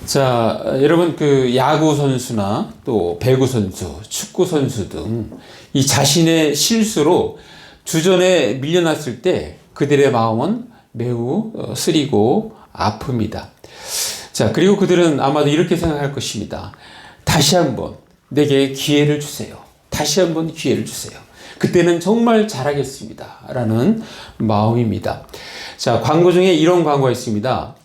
자, 여러분 야구 선수나 또 배구 선수, 축구 선수 등 이 자신의 실수로 주전에 밀려났을 때 그들의 마음은 매우 쓰리고 아픕니다. 자, 그리고 그들은 아마도 이렇게 생각할 것입니다. 다시 한번 내게 기회를 주세요. 다시 한번 기회를 주세요. 그때는 정말 잘하겠습니다. 라는 마음입니다. 자, 광고 중에 이런 광고가 있습니다.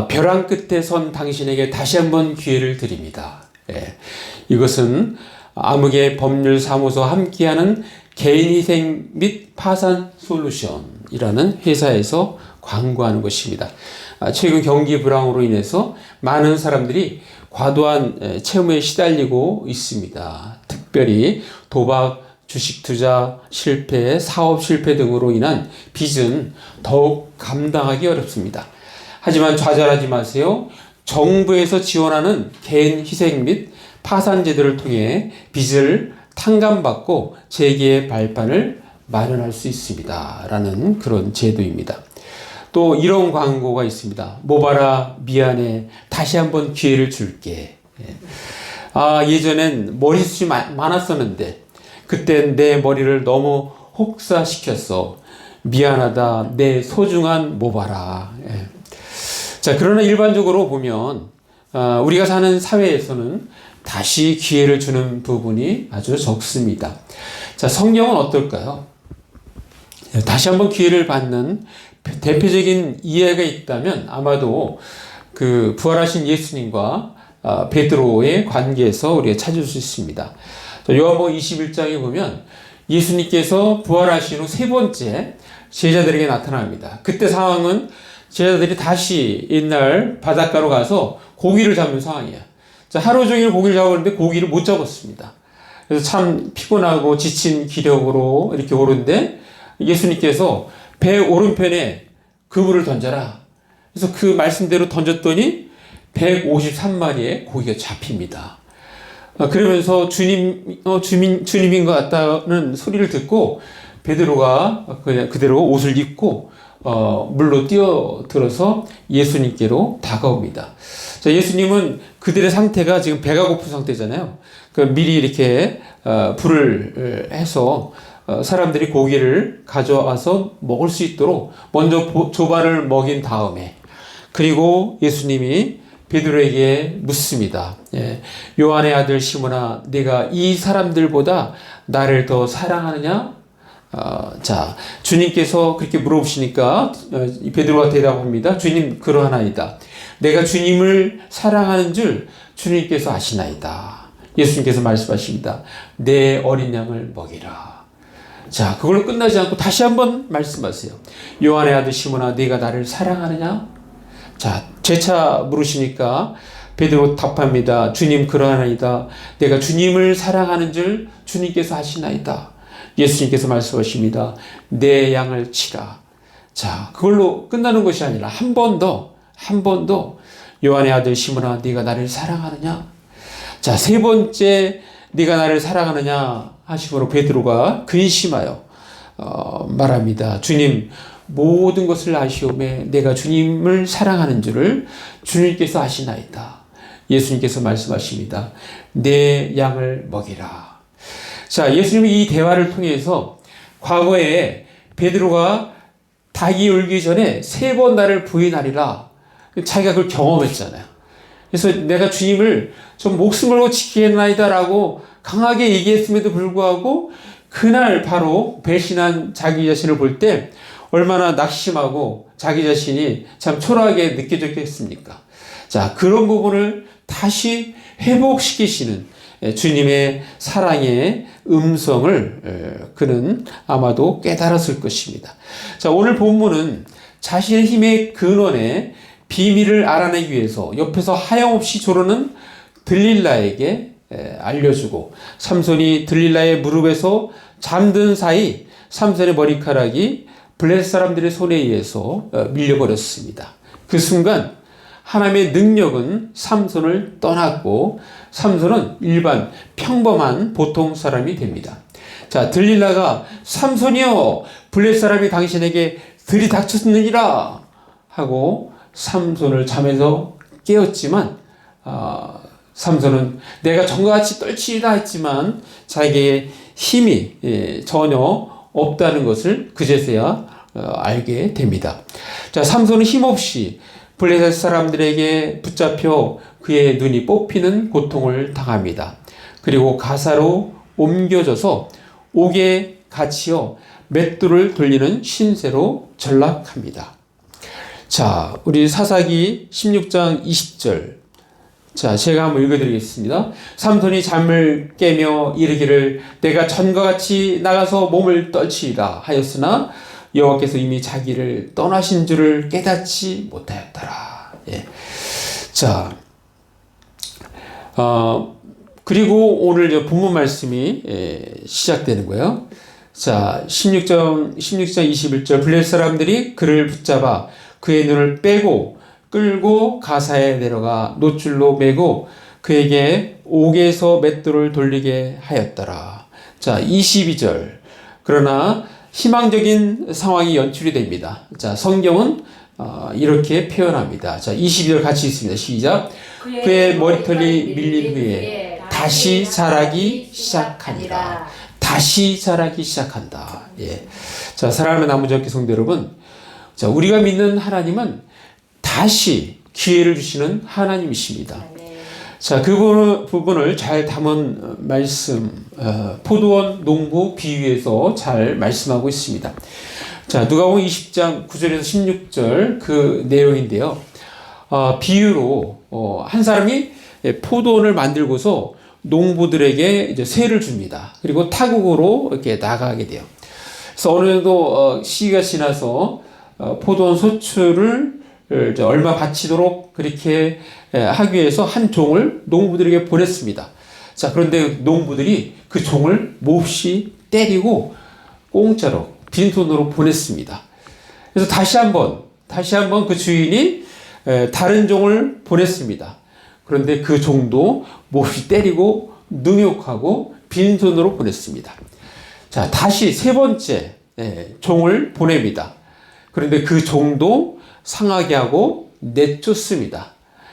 벼랑 끝에 선 당신에게 다시 한번 기회를 드립니다. 예. 이것은 암흑의 법률사무소와 함께하는 개인희생 및 파산 솔루션이라는 회사에서 광고하는 것입니다. 최근 경기 불황으로 인해서 많은 사람들이 과도한 채무에 시달리고 있습니다. 특별히 도박, 주식 투자 실패, 사업 실패 등으로 인한 빚은 더욱 감당하기 어렵습니다. 하지만 좌절하지 마세요. 정부에서 지원하는 개인 희생 및 파산 제도를 통해 빚을 탕감받고 재기의 발판을 마련할 수 있습니다. 라는 그런 제도입니다. 또 이런 광고가 있습니다. 모바라 미안해. 다시 한번 기회를 줄게. 예전엔 머리숱이 많았었는데 그땐 내 머리를 너무 혹사시켰어. 미안하다. 내 소중한 모바라. 자, 그러나 일반적으로 보면 우리가 사는 사회에서는 다시 기회를 주는 부분이 아주 적습니다. 자, 성경은 어떨까요? 다시 한번 기회를 받는 대표적인 이해가 있다면 아마도 부활하신 예수님과 베드로의 관계에서 우리가 찾을 수 있습니다. 요한복음 21장에 보면 예수님께서 부활하신 후 세 번째 제자들에게 나타납니다. 그때 상황은 제자들이 다시 옛날 바닷가로 가서 고기를 잡는 상황이에요. 자, 하루 종일 고기를 잡았는데 고기를 못 잡았습니다. 그래서 참 피곤하고 지친 기력으로 이렇게 오는데 예수님께서 배 오른편에 그물을 던져라. 그래서 그 말씀대로 던졌더니 153마리의 고기가 잡힙니다. 그러면서 주님인 것 같다는 소리를 듣고 베드로가 그냥 그대로 옷을 입고 물로 뛰어들어서 예수님께로 다가옵니다. 자, 예수님은 그들의 상태가 지금 배가 고픈 상태잖아요. 미리 이렇게 불을 해서 사람들이 고기를 가져와서 먹을 수 있도록 먼저 조반을 먹인 다음에 그리고 예수님이 베드로에게 묻습니다. 요한의 아들 시몬아, 네가 이 사람들보다 나를 더 사랑하느냐? 자, 주님께서 그렇게 물어보시니까 베드로가 대답합니다. 주님, 그러하나이다. 내가 주님을 사랑하는 줄 주님께서 아시나이다. 예수님께서 말씀하십니다. 내 어린 양을 먹이라. 자, 그걸로 끝나지 않고 다시 한번 말씀하세요. 요한의 아들 시몬아, 네가 나를 사랑하느냐? 자, 재차 물으시니까 베드로 답합니다. 주님, 그러하나이다. 내가 주님을 사랑하는 줄 주님께서 아시나이다. 예수님께서 말씀하십니다. 내 양을 치라. 자, 그걸로 끝나는 것이 아니라 한 번 더 요한의 아들 시몬아, 네가 나를 사랑하느냐? 자, 세 번째 네가 나를 사랑하느냐 하심으로 베드로가 근심하여 말합니다. 주님, 모든 것을 아시오매 내가 주님을 사랑하는 줄을 주님께서 아시나이다. 예수님께서 말씀하십니다. 내 양을 먹이라. 자, 예수님이 이 대화를 통해서 과거에 베드로가 닭이 울기 전에 3번 나를 부인하리라. 자기가 그걸 경험했잖아요. 그래서 내가 주님을 좀 목숨 걸고 지키겠나이다라고 강하게 얘기했음에도 불구하고 그날 바로 배신한 자기 자신을 볼 때 얼마나 낙심하고 자기 자신이 참 초라하게 느껴졌겠습니까? 자, 그런 부분을 다시 회복시키시는 주님의 사랑의 음성을 그는 아마도 깨달았을 것입니다. 자, 오늘 본문은 자신의 힘의 근원에 비밀을 알아내기 위해서 옆에서 하염없이 조르는 들릴라에게 알려주고 삼손이 들릴라의 무릎에서 잠든 사이 삼손의 머리카락이 블레셋 사람들의 손에 의해서 밀려버렸습니다. 그 순간 하나님의 능력은 삼손을 떠났고 삼손은 일반 평범한 보통 사람이 됩니다. 자, 들릴라가 삼손이여 블레셋 사람이 당신에게 들이닥쳤느니라 하고 삼손을 잠에서 깨웠지만 삼손은 내가 전과 같이 떨치리라 했지만 자기의 힘이 전혀 없다는 것을 그제서야 알게 됩니다. 자, 삼손은 힘없이 블레셋 사람들에게 붙잡혀 그의 눈이 뽑히는 고통을 당합니다. 그리고 가사로 옮겨져서 옥에 갇히어 맷돌을 돌리는 신세로 전락합니다. 자, 우리 사사기 16장 20절. 자, 제가 한번 읽어드리겠습니다. 삼손이 잠을 깨며 이르기를 내가 전과 같이 나가서 몸을 떨치리라 하였으나 여호와께서 이미 자기를 떠나신 줄을 깨닫지 못하였더라. 예. 자, 그리고 오늘 본문 말씀이 시작되는 거예요. 자, 16장 21절 블레셋 사람들이 그를 붙잡아 그의 눈을 빼고 끌고 가사에 내려가 노줄로 매고 그에게 옥에서 맷돌을 돌리게 하였더라. 자, 22절. 그러나 희망적인 상황이 연출이 됩니다. 자, 성경은 이렇게 표현합니다. 자, 22절 같이 있습니다. 시작. 그의 머리털이 밀린 후에 다시 자라기 시작하니라. 다시 자라기 시작한다. 예. 자, 사랑하는 나무젓기 성도 여러분. 자, 우리가 믿는 하나님은 다시 기회를 주시는 하나님이십니다. 자, 그 부분을 잘 담은 말씀, 포도원 농부 비유에서 잘 말씀하고 있습니다. 자, 누가복음 20장 9절에서 16절 그 내용인데요. 비유로 한 사람이 포도원을 만들고서 농부들에게 이제 세를 줍니다. 그리고 타국으로 이렇게 나가게 돼요. 그래서 어느 정도 시기가 지나서 포도원 소출을 얼마 바치도록 그렇게 하기 위해서 한 종을 농부들에게 보냈습니다. 자, 그런데 농부들이 그 종을 몹시 때리고 공짜로 빈손으로 보냈습니다. 그래서 다시 한번 그 주인이 다른 종을 보냈습니다. 그런데 그 종도 몹시 때리고 능욕하고 빈손으로 보냈습니다. 자, 다시 세 번째 종을 보냅니다. 그런데 그 종도 상하게 하고 내쫓습니다.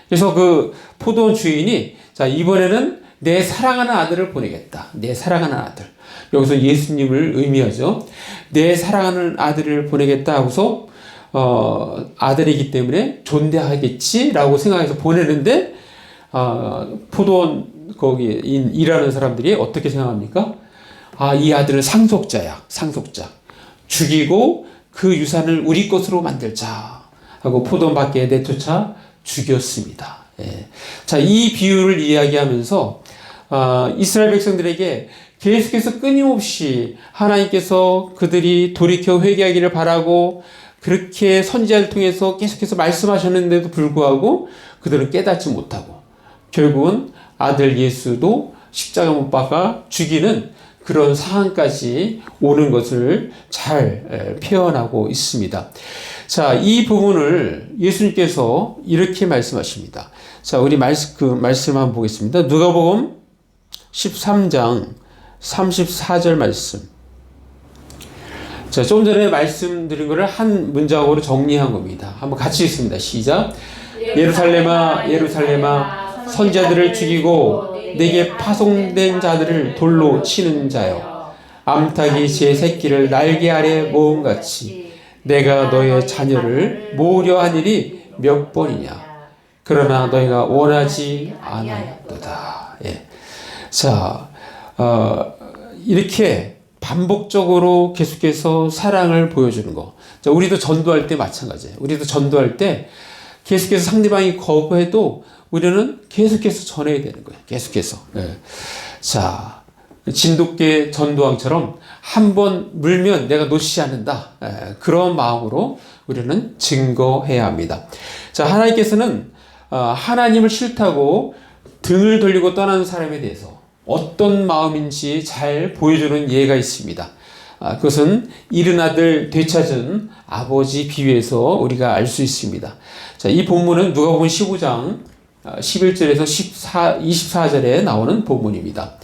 그래서 그 포도원 주인이 자, 이번에는 내 사랑하는 아들을 보내겠다. 내 사랑하는 아들. 여기서 예수님을 의미하죠. 내 사랑하는 아들을 보내겠다 하고서 아들이기 때문에 존대하겠지라고 생각해서 보내는데 포도원 거기 일하는 사람들이 어떻게 생각합니까? 이 아들은 상속자야. 상속자. 죽이고 그 유산을 우리 것으로 만들자 하고 포도원 밖에 내쫓아 죽였습니다. 예. 자, 이 비유를 이야기하면서 이스라엘 백성들에게 계속해서 끊임없이 하나님께서 그들이 돌이켜 회개하기를 바라고 그렇게 선지자를 통해서 계속해서 말씀하셨는데도 불구하고 그들은 깨닫지 못하고 결국은 아들 예수도 십자가 못 박아 죽이는 그런 상황까지 오는 것을 잘 표현하고 있습니다. 자, 이 부분을 예수님께서 이렇게 말씀하십니다. 자, 우리 말씀 한번 보겠습니다. 누가복음 13장 34절 말씀. 자, 좀 전에 말씀드린 것을 한 문장으로 정리한 겁니다. 한번 같이 읽습니다. 시작. 예루살렘아, 예루살렘아, 선지자들을 죽이고 내게 파송된 자들을 돌로 치는 자여, 암탉이 제 새끼를 날개 아래 모음같이 내가 너의 자녀를 모으려 한 일이 몇 번이냐. 그러나 너희가 원하지 않았도다. 예. 자, 이렇게 반복적으로 계속해서 사랑을 보여주는 거. 자, 우리도 전도할 때 마찬가지예요. 우리도 전도할 때 계속해서 상대방이 거부해도 우리는 계속해서 전해야 되는 거예요. 계속해서. 예. 자, 진돗개 전도왕처럼 한번 물면 내가 놓치지 않는다. 예. 그런 마음으로 우리는 증거해야 합니다. 자, 하나님께서는 하나님을 싫다고 등을 돌리고 떠나는 사람에 대해서 어떤 마음인지 잘 보여주는 예가 있습니다. 그것은 잃은 아들 되찾은 아버지 비유에서 우리가 알 수 있습니다. 자, 이 본문은 누가복음 15장 11절에서 24절에 나오는 본문입니다.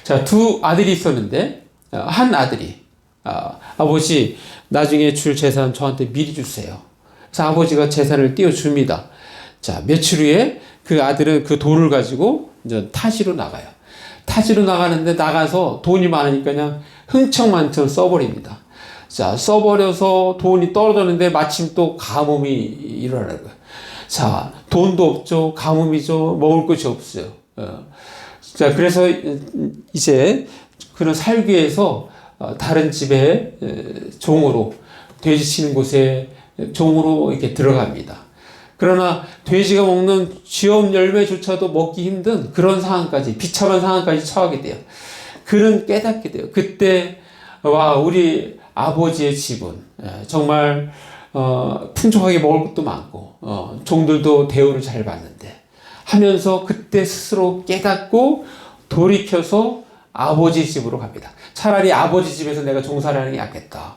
자, 두 아들이 있었는데 한 아들이 아버지 나중에 줄 재산 저한테 미리 주세요. 그래서 아버지가 재산을 띄워줍니다. 자, 며칠 후에 그 아들은 그 돈을 가지고 이제 타지로 나가요. 타지로 나가는데 나가서 돈이 많으니까 그냥 흥청망청 써버립니다. 자, 써버려서 돈이 떨어졌는데 마침 또 가뭄이 일어나는 거예요. 자, 돈도 없죠. 가뭄이죠. 먹을 것이 없어요. 자, 그래서 이제 그는 살기 위해서 다른 집에 종으로, 돼지 치는 곳에 종으로 이렇게 들어갑니다. 그러나 돼지가 먹는 쥐업 열매조차도 먹기 힘든 그런 상황까지, 비참한 상황까지 처하게 돼요. 그는 깨닫게 돼요. 그때 와, 우리 아버지의 집은 정말 풍족하게 먹을 것도 많고 종들도 대우를 잘 받는데 하면서 그때 스스로 깨닫고 돌이켜서 아버지 집으로 갑니다. 차라리 아버지 집에서 내가 종살이 하는 게 낫겠다.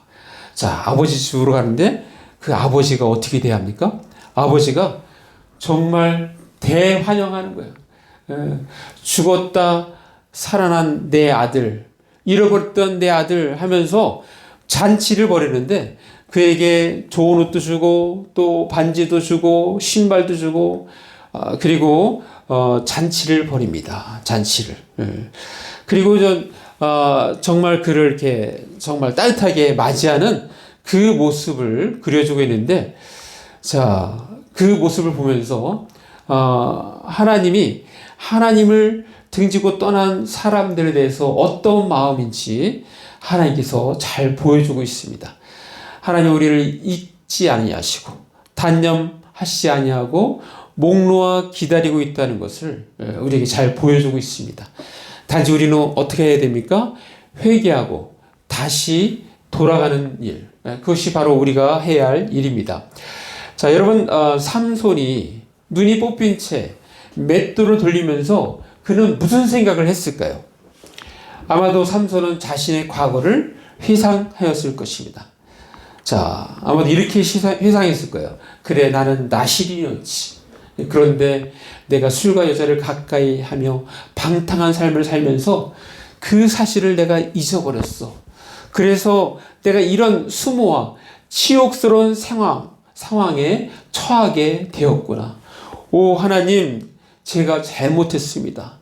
자, 아버지 집으로 가는데 그 아버지가 어떻게 돼야 합니까? 아버지가 정말 대환영하는 거예요. 죽었다 살아난 내 아들, 잃어버렸던 내 아들 하면서 잔치를 벌이는데 그에게 좋은 옷도 주고 또 반지도 주고 신발도 주고 그리고 잔치를 벌입니다. 잔치를. 그리고 정말 그를 이렇게 정말 따뜻하게 맞이하는 그 모습을 그려주고 있는데, 자, 그 모습을 보면서 하나님을 등지고 떠난 사람들에 대해서 어떤 마음인지 하나님께서 잘 보여주고 있습니다. 하나님 우리를 잊지 아니하시고 단념하시지 아니하고 목 놓아 기다리고 있다는 것을 우리에게 잘 보여주고 있습니다. 단지 우리는 어떻게 해야 됩니까? 회개하고 다시 돌아가는 일. 그것이 바로 우리가 해야 할 일입니다. 자, 여러분, 삼손이 눈이 뽑힌 채 맷돌을 돌리면서 그는 무슨 생각을 했을까요? 아마도 삼손은 자신의 과거를 회상하였을 것입니다. 자, 아마도 이렇게 회상했을 거예요. 그래, 나는 나실인이었지. 그런데 내가 술과 여자를 가까이 하며 방탕한 삶을 살면서 그 사실을 내가 잊어버렸어. 그래서 내가 이런 수모와 치욕스러운 상황에 처하게 되었구나. 오 하나님, 제가 잘못했습니다.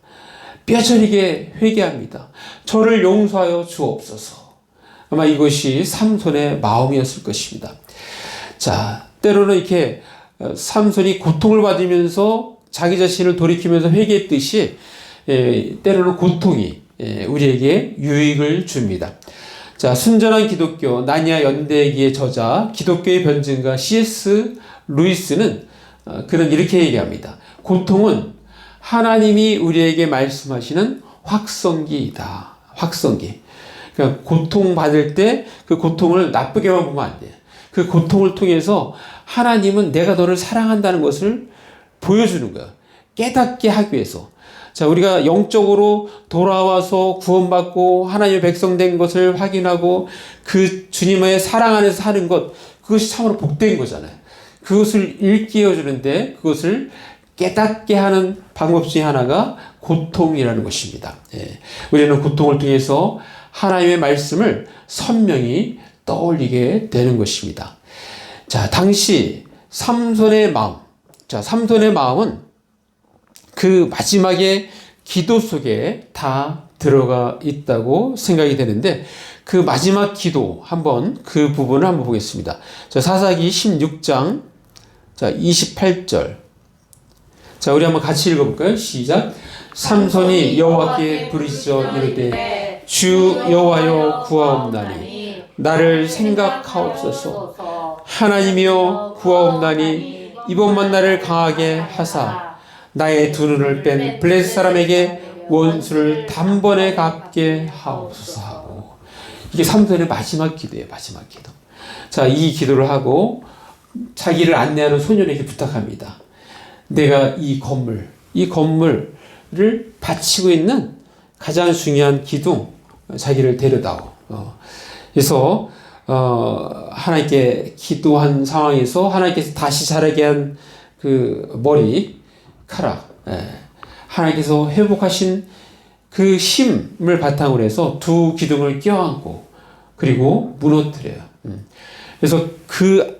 뼈저리게 회개합니다. 저를 용서하여 주옵소서. 아마 이것이 삼손의 마음이었을 것입니다. 자, 때로는 이렇게 삼손이 고통을 받으면서 자기 자신을 돌이키면서 회개했듯이 때로는 고통이 우리에게 유익을 줍니다. 자, 순전한 기독교 나니아 연대기의 저자 기독교의 변증가 C.S. 루이스는 그는 이렇게 얘기합니다. 고통은 하나님이 우리에게 말씀하시는 확성기이다. 확성기. 그러니까 고통받을 때 그 고통을 나쁘게만 보면 안 돼요. 그 고통을 통해서 하나님은 내가 너를 사랑한다는 것을 보여주는 거야. 깨닫게 하기 위해서. 자, 우리가 영적으로 돌아와서 구원받고 하나님의 백성 된 것을 확인하고 그 주님의 사랑 안에서 사는 것, 그것이 참으로 복된 거잖아요. 그것을 일깨워 주는데 그것을 깨닫게 하는 방법 중에 하나가 고통이라는 것입니다. 우리는 고통을 통해서 하나님의 말씀을 선명히 떠올리게 되는 것입니다. 자, 당시 삼손의 마음. 자, 삼손의 마음은 그 마지막에 기도 속에 다 들어가 있다고 생각이 되는데 그 마지막 기도 그 부분을 한번 보겠습니다. 자, 사사기 16장 자, 28절. 자, 우리 한번 같이 읽어볼까요? 시작. 삼손이 여호와께 부르짖어 이르되 주 여호와여 구하옵나니 나를 생각하옵소서. 하나님이여 구하옵나니 이번만 나를 강하게 하사 나의 두 눈을 뺀 블레셋 사람에게 원수를 단번에 갚게 하옵소서 하고, 이게 삼손의 마지막 기도예요. 마지막 기도. 자, 이 기도를 하고 자기를 안내하는 소년에게 부탁합니다. 내가 이 건물을 바치고 있는 가장 중요한 기둥, 자기를 데려다오. 그래서 하나님께 기도한 상황에서 하나님께서 다시 자라게 한 그 머리카락, 하나님께서 회복하신 그 힘을 바탕으로 해서 두 기둥을 껴안고 그리고 무너뜨려요. 그래서 그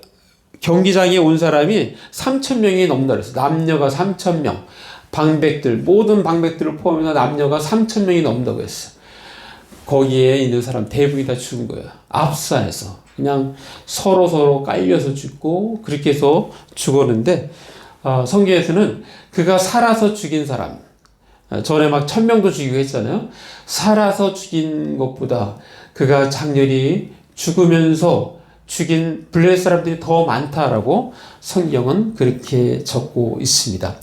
경기장에 온 사람이 3,000명이 넘는다 그랬어요. 남녀가 3,000명. 방백들, 모든 방백들을 포함해서 남녀가 3,000명이 넘는다고 했어요. 거기에 있는 사람 대부분이 다 죽은 거예요. 압사해서. 그냥 서로 깔려서 죽고, 그렇게 해서 죽었는데, 성경에서는 그가 살아서 죽인 사람, 전에 막 1,000명도 죽이고 했잖아요. 살아서 죽인 것보다 그가 장렬히 죽으면서 죽인 블레셋 사람들이 더 많다라고 성경은 그렇게 적고 있습니다.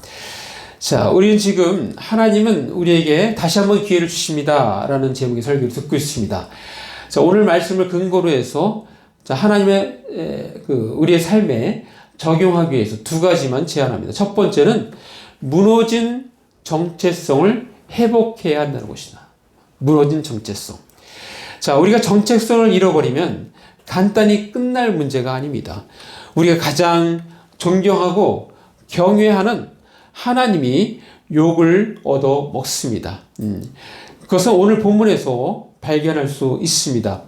자, 우리는 지금 하나님은 우리에게 다시 한번 기회를 주십니다. 라는 제목의 설교를 듣고 있습니다. 자, 오늘 말씀을 근거로 해서 자, 하나님의 우리의 삶에 적용하기 위해서 두 가지만 제안합니다. 첫 번째는 무너진 정체성을 회복해야 한다는 것이다. 무너진 정체성. 자, 우리가 정체성을 잃어버리면 간단히 끝날 문제가 아닙니다. 우리가 가장 존경하고 경외하는 하나님이 욕을 얻어 먹습니다. 그것은 오늘 본문에서 발견할 수 있습니다.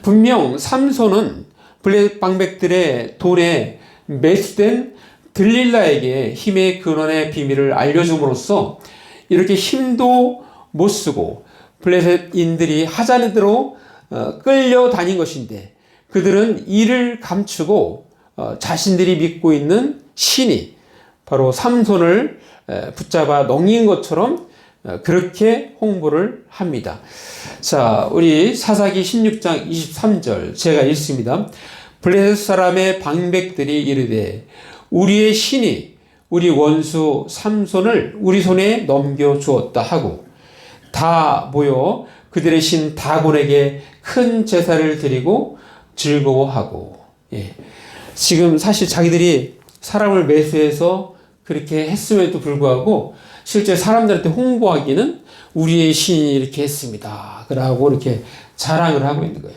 분명 삼손은 블레셋 방백들의 돈에 매수된 들릴라에게 힘의 근원의 비밀을 알려줌으로써 이렇게 힘도 못 쓰고 블레셋인들이 하자는 대로 끌려다닌 것인데 그들은 이를 감추고 자신들이 믿고 있는 신이 바로 삼손을 붙잡아 넘긴 것처럼 그렇게 홍보를 합니다. 자, 우리 사사기 16장 23절 제가 읽습니다. 블레셋 사람의 방백들이 이르되 우리의 신이 우리 원수 삼손을 우리 손에 넘겨주었다 하고 다 모여 그들의 신 다곤에게 큰 제사를 드리고 즐거워하고. 예. 지금 사실 자기들이 사람을 매수해서 그렇게 했음에도 불구하고 실제 사람들한테 홍보하기는 우리의 신이 이렇게 했습니다. 그러고 이렇게 자랑을 하고 있는 거예요.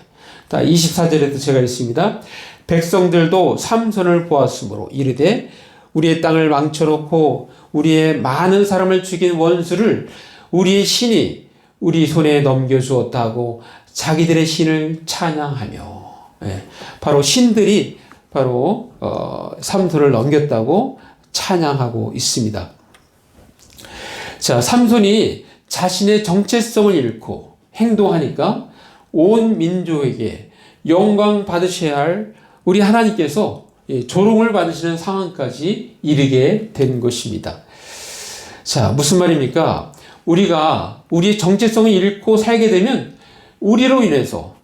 24절에도 제가 읽습니다. 백성들도 삼손을 보았으므로 이르되 우리의 땅을 망쳐놓고 우리의 많은 사람을 죽인 원수를 우리의 신이 우리 손에 넘겨주었다고 자기들의 신을 찬양하며. 예, 바로 신들이 바로 삼손을 넘겼다고 찬양하고 있습니다. 자, 삼손이 자신의 정체성을 잃고 행동하니까 온 민족에게 영광 받으셔야 할 우리 하나님께서 조롱을 받으시는 상황까지 이르게 된 것입니다. 자, 무슨 말입니까? 우리가 우리의 정체성을 잃고 살게 되면 우리로 인해서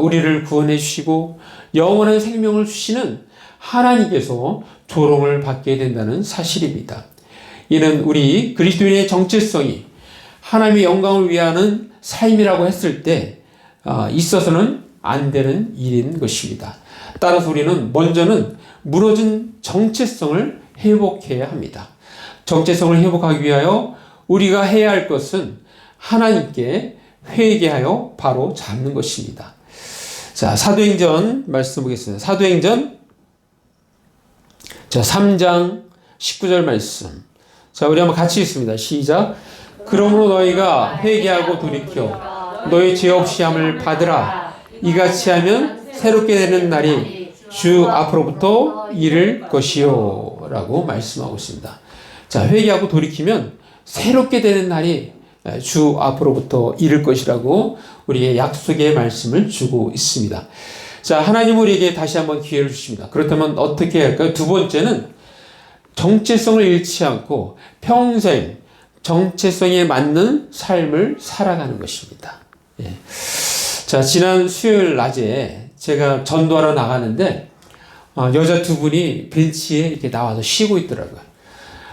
우리를 구원해 주시고 영원한 생명을 주시는 하나님께서 조롱을 받게 된다는 사실입니다. 이는 우리 그리스도인의 정체성이 하나님의 영광을 위하는 삶이라고 했을 때 있어서는 안 되는 일인 것입니다. 따라서 우리는 먼저는 무너진 정체성을 회복해야 합니다. 정체성을 회복하기 위하여 우리가 해야 할 것은 하나님께 회개하여 바로 잡는 것입니다. 자, 사도행전 말씀 보겠습니다. 사도행전 3장 19절 말씀. 자, 우리 한번 같이 읽습니다. 시작. 그러므로 너희가 회개하고 돌이켜 너희 죄 없이 함을 받으라. 이같이 하면 새롭게 되는 날이 주 앞으로부터 이를 것이요 라고 말씀하고 있습니다. 자, 회개하고 돌이키면 새롭게 되는 날이 주 앞으로부터 이를 것이라고 우리의 약속의 말씀을 주고 있습니다. 자, 하나님 우리에게 다시 한번 기회를 주십니다. 그렇다면 어떻게 할까요? 두 번째는 정체성을 잃지 않고 평생 정체성에 맞는 삶을 살아가는 것입니다. 예. 자, 지난 수요일 낮에 제가 전도하러 나가는데 여자 두 분이 벤치에 이렇게 나와서 쉬고 있더라고요.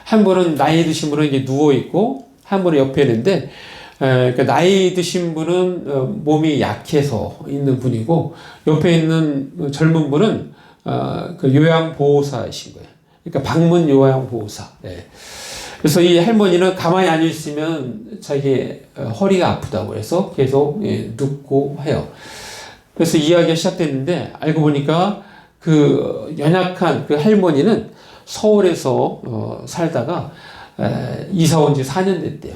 한 분은 나이 드신 분은 이게 누워 있고 한 분은 옆에 있는데 그러니까 나이 드신 분은 몸이 약해서 있는 분이고 옆에 있는 젊은 분은 그 요양보호사이신 거예요. 그러니까 방문 요양보호사. 예. 그래서 이 할머니는 가만히 앉아 있으면 자기 허리가 아프다고 해서 계속 눕고 해요. 그래서 이야기가 시작됐는데 알고 보니까 그 연약한 그 할머니는 서울에서 살다가 이사 온 지 4년 됐대요.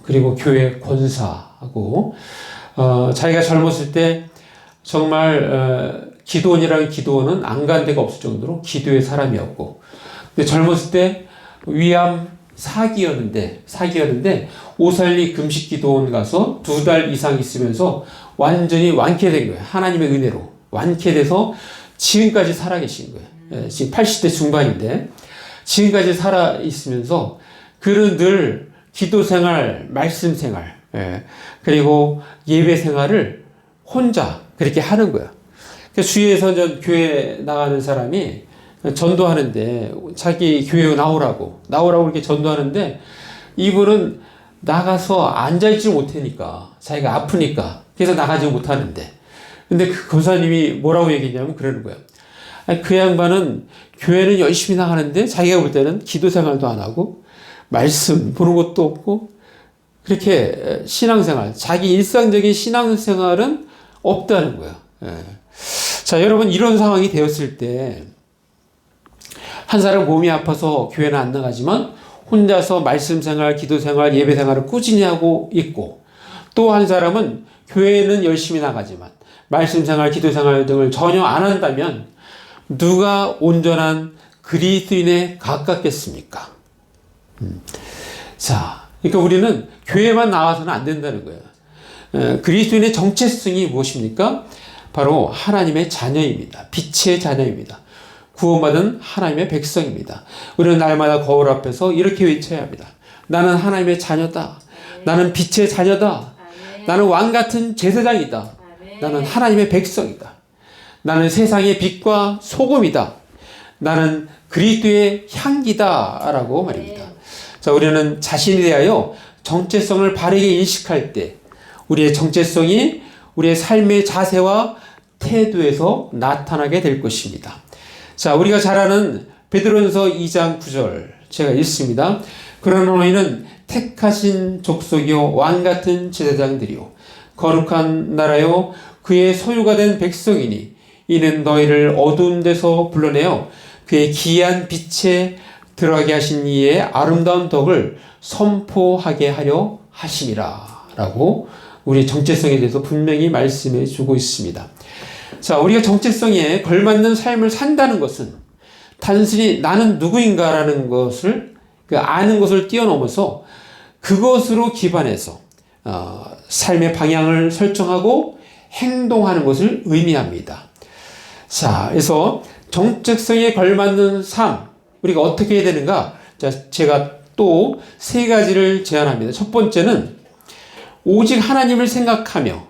그리고 교회 권사하고 자기가 젊었을 때 정말 기도원이라는 기도원은 안 간 데가 없을 정도로 기도의 사람이었고, 근데 젊었을 때 위암 사기였는데 오살리 금식기도원 가서 2달 이상 있으면서 완전히 완쾌된 거예요. 하나님의 은혜로 완쾌돼서 지금까지 살아계신 거예요. 지금 80대 중반인데 지금까지 살아 있으면서 그는 늘 기도 생활, 말씀 생활, 그리고 예배 생활을 혼자 그렇게 하는 거예요. 주위에서 교회 나가는 사람이 전도하는데 자기 교회 나오라고 이렇게 전도하는데 이분은 나가서 앉아있지 못하니까 자기가 아프니까 그래서 나가지 못하는데, 근데 그 권사님이 뭐라고 얘기했냐면 그러는 거예요. 아니, 그 양반은 교회는 열심히 나가는데 자기가 볼 때는 기도 생활도 안 하고 말씀 보는 것도 없고 그렇게 신앙생활, 자기 일상적인 신앙생활은 없다는 거예요. 자, 여러분, 이런 상황이 되었을 때 한 사람 몸이 아파서 교회는 안 나가지만 혼자서 말씀 생활, 기도 생활, 예배 생활을 꾸준히 하고 있고, 또 한 사람은 교회는 열심히 나가지만 말씀 생활, 기도 생활 등을 전혀 안 한다면 누가 온전한 그리스도인에 가깝겠습니까? 자, 그러니까 우리는 교회만 나와서는 안 된다는 거예요. 그리스도인의 정체성이 무엇입니까? 바로 하나님의 자녀입니다. 빛의 자녀입니다. 구원받은 하나님의 백성입니다. 우리는 날마다 거울 앞에서 이렇게 외쳐야 합니다. 나는 하나님의 자녀다. 나는 빛의 자녀다. 나는 왕같은 제사장이다. 나는 하나님의 백성이다. 나는 세상의 빛과 소금이다. 나는 그리스도의 향기다. 라고 말입니다. 자, 우리는 자신에 대하여 정체성을 바르게 인식할 때 우리의 정체성이 우리의 삶의 자세와 태도에서 나타나게 될 것입니다. 자, 우리가 잘 아는 베드로전서 2장 9절 제가 읽습니다. 그러나 너희는 택하신 족속이요 왕같은 제사장들이요 거룩한 나라요 그의 소유가 된 백성이니 이는 너희를 어두운 데서 불러내어 그의 기이한 빛에 들어가게 하신 이의 아름다운 덕을 선포하게 하려 하심이라 라고 우리의 정체성에 대해서 분명히 말씀해 주고 있습니다. 자, 우리가 정체성에 걸맞는 삶을 산다는 것은 단순히 나는 누구인가라는 것을 아는 것을 뛰어넘어서 그것으로 기반해서 삶의 방향을 설정하고 행동하는 것을 의미합니다. 자, 그래서 정체성에 걸맞는 삶 우리가 어떻게 해야 되는가? 자, 제가 또 3가지를 제안합니다. 첫 번째는 오직 하나님을 생각하며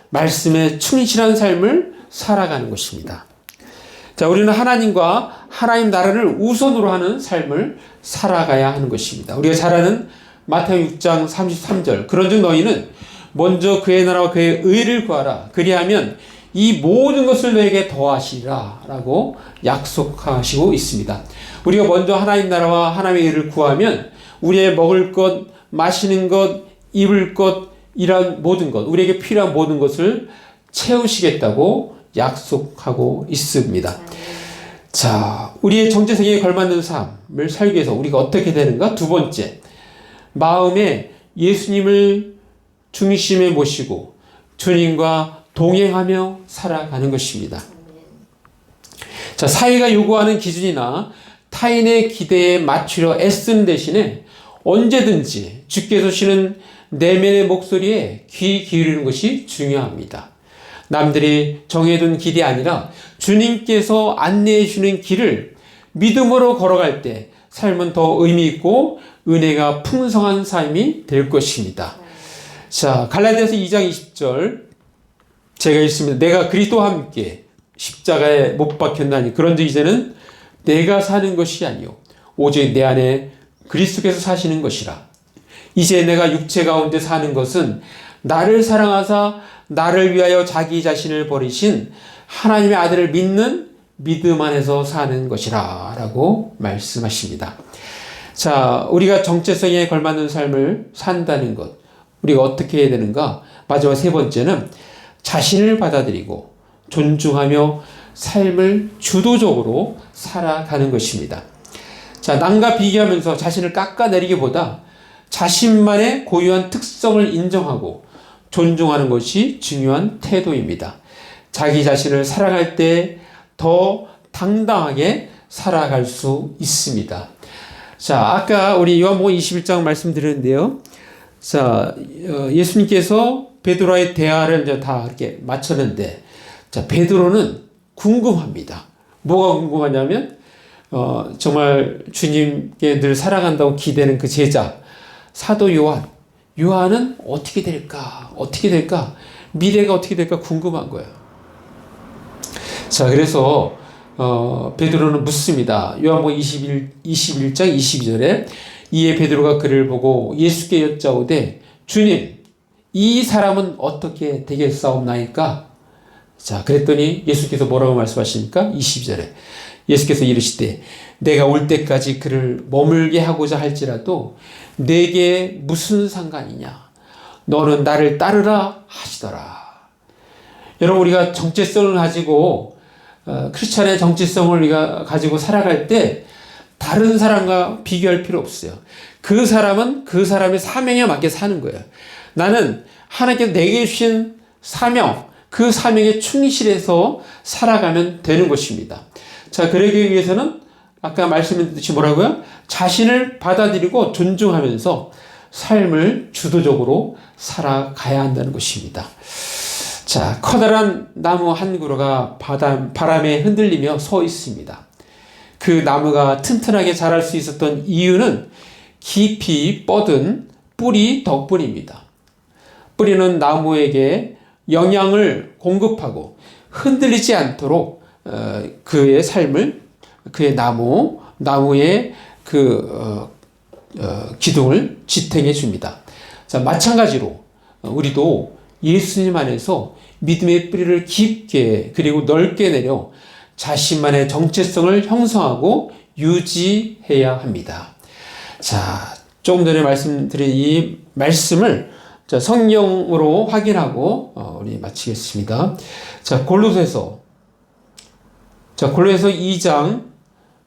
말씀에 충실한 삶을 살아가는 것입니다. 자, 우리는 하나님과 하나님 나라를 우선으로 하는 삶을 살아가야 하는 것입니다. 우리가 잘 아는 마태복음 6장 33절 그런즉 너희는 먼저 그의 나라와 그의 의를 구하라 그리하면 이 모든 것을 너에게 더하시리라 라고 약속하시고 있습니다. 우리가 먼저 하나님 나라와 하나님의 의를 구하면 우리의 먹을 것, 마시는 것, 입을 것, 이런 모든 것, 우리에게 필요한 모든 것을 채우시겠다고 약속하고 있습니다. 자, 우리의 정체성에 걸맞는 삶을 살기 위해서 우리가 어떻게 되는가? 두 번째, 마음에 예수님을 중심에 모시고 주님과 동행하며 살아가는 것입니다. 자, 사회가 요구하는 기준이나 타인의 기대에 맞추려 애쓰는 대신에 언제든지 주께서 주시는 내면의 목소리에 귀 기울이는 것이 중요합니다. 남들이 정해둔 길이 아니라 주님께서 안내해 주는 길을 믿음으로 걸어갈 때 삶은 더 의미 있고 은혜가 풍성한 삶이 될 것입니다. 자, 갈라디아서 2장 20절 제가 읽습니다. 내가 그리스도와 함께 십자가에 못 박혔나니 그런즉 이제는 내가 사는 것이 아니요 오직 내 안에 그리스도께서 사시는 것이라. 이제 내가 육체 가운데 사는 것은 나를 사랑하사 나를 위하여 자기 자신을 버리신 하나님의 아들을 믿는 믿음 안에서 사는 것이라 라고 말씀하십니다. 자, 우리가 정체성에 걸맞는 삶을 산다는 것 우리가 어떻게 해야 되는가? 마지막 3번째는 자신을 받아들이고 존중하며 삶을 주도적으로 살아가는 것입니다. 자, 남과 비교하면서 자신을 깎아내리기보다 자신만의 고유한 특성을 인정하고 존중하는 것이 중요한 태도입니다. 자기 자신을 사랑할 때 더 당당하게 살아갈 수 있습니다. 자, 아까 우리 요한복음 21장 말씀드렸는데요. 자, 예수님께서 베드로와의 대화를 이제 다 이렇게 마쳤는데, 자, 베드로는 궁금합니다. 뭐가 궁금하냐면, 정말 주님께 늘 사랑한다고 기대는 그 제자, 사도 요한은 어떻게 될까? 미래가 어떻게 될까 궁금한 거예요. 자, 그래서 베드로는 묻습니다. 요한복음 21장 22절에 이에 베드로가 그를 보고 예수께 여짜오되 주님, 이 사람은 어떻게 되겠사옵나이까? 자, 그랬더니 예수께서 뭐라고 말씀하십니까? 22절에 예수께서 이르시되 내가 올 때까지 그를 머물게 하고자 할지라도 내게 무슨 상관이냐? 너는 나를 따르라 하시더라. 여러분, 우리가 정체성을 가지고 크리스찬의 정체성을 우리가 가지고 살아갈 때 다른 사람과 비교할 필요 없어요. 그 사람은 그 사람의 사명에 맞게 사는 거예요. 나는 하나님께서 내게 주신 사명, 그 사명에 충실해서 살아가면 되는 것입니다. 자, 그러기 위해서는 아까 말씀드렸듯이 뭐라고요? 자신을 받아들이고 존중하면서 삶을 주도적으로 살아가야 한다는 것입니다. 자, 커다란 나무 한 그루가 바람에 흔들리며 서 있습니다. 그 나무가 튼튼하게 자랄 수 있었던 이유는 깊이 뻗은 뿌리 덕분입니다. 뿌리는 나무에게 영양을 공급하고 흔들리지 않도록 그의 삶을, 그의 나무의 기둥을 지탱해 줍니다. 자, 마찬가지로 우리도 예수님 안에서 믿음의 뿌리를 깊게 그리고 넓게 내려 자신만의 정체성을 형성하고 유지해야 합니다. 자, 조금 전에 말씀드린 이 말씀을 성경으로 확인하고 우리 마치겠습니다. 자, 골로새서 2장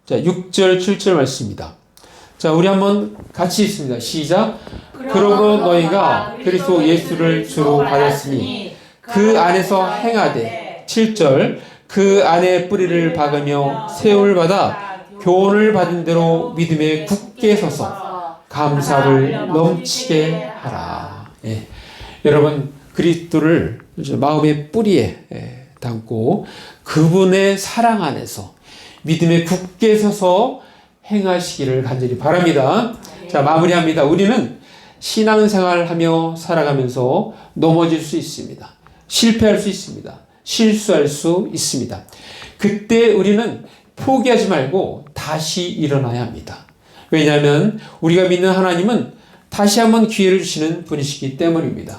6절 7절 말씀입니다. 자, 우리 한번 같이 읽습니다. 시작. 그러므로 너희가 그리스도 예수를 주로 받았으니 그 안에서 행하되 7절 그 안에 뿌리를 박으며 세움을 받아 교훈을 받은 대로 믿음에 굳게 서서 감사를 넘치게 하라. 예. 여러분, 그리스도를 마음의 뿌리에 담고 그분의 사랑 안에서 믿음에 굳게 서서 행하시기를 간절히 바랍니다. 자, 마무리합니다. 우리는 신앙생활을 하며 살아가면서 넘어질 수 있습니다. 실패할 수 있습니다. 실수할 수 있습니다. 그때 우리는 포기하지 말고 다시 일어나야 합니다. 왜냐하면 우리가 믿는 하나님은 다시 한번 기회를 주시는 분이시기 때문입니다.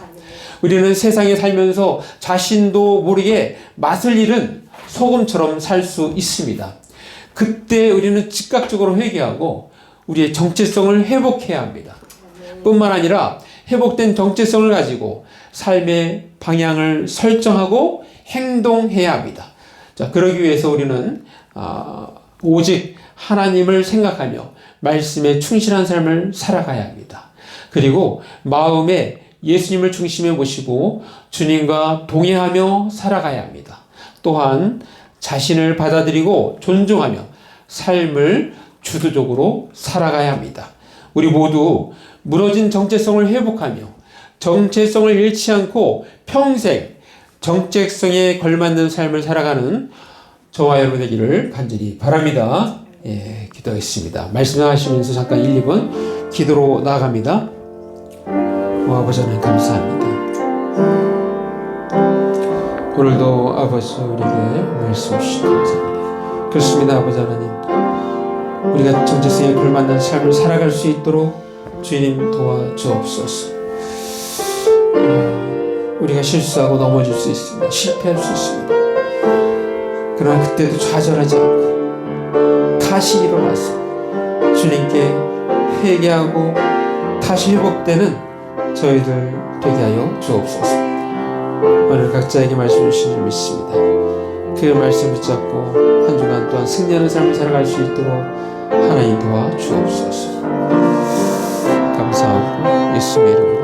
우리는 세상에 살면서 자신도 모르게 맛을 잃은 소금처럼 살 수 있습니다. 그때 우리는 즉각적으로 회개하고 우리의 정체성을 회복해야 합니다. 뿐만 아니라 회복된 정체성을 가지고 삶의 방향을 설정하고 행동해야 합니다. 자, 그러기 위해서 우리는 오직 하나님을 생각하며 말씀에 충실한 삶을 살아가야 합니다. 그리고 마음에 예수님을 중심에 모시고 주님과 동행하며 살아가야 합니다. 또한 자신을 받아들이고 존중하며 삶을 주도적으로 살아가야 합니다. 우리 모두 무너진 정체성을 회복하며 정체성을 잃지 않고 평생 정체성에 걸맞는 삶을 살아가는 저와 여러분 되기를 간절히 바랍니다. 예, 기도하겠습니다. 말씀하시면서 잠깐 1, 2분 기도로 나아갑니다. 아버지 하나님 감사합니다. 오늘도 아버지 우리에게 말씀 주시기 감사합니다. 그렇습니다. 아버지 하나님, 우리가 정체성에 걸맞는 삶을 살아갈 수 있도록 주님 도와주옵소서. 우리가 실수하고 넘어질 수 있습니다. 실패할 수 있습니다. 그러나 그때도 좌절하지 않고 다시 일어나서 주님께 회개하고 다시 회복되는 저희들 되게 하여 주옵소서. 오늘 각자에게 말씀 주신 줄 믿습니다. 그 말씀 붙잡고 한 주간 또한 승리하는 삶을 살아갈 수 있도록 하나님 도와주옵소서. 감사하고 예수님의 이름으로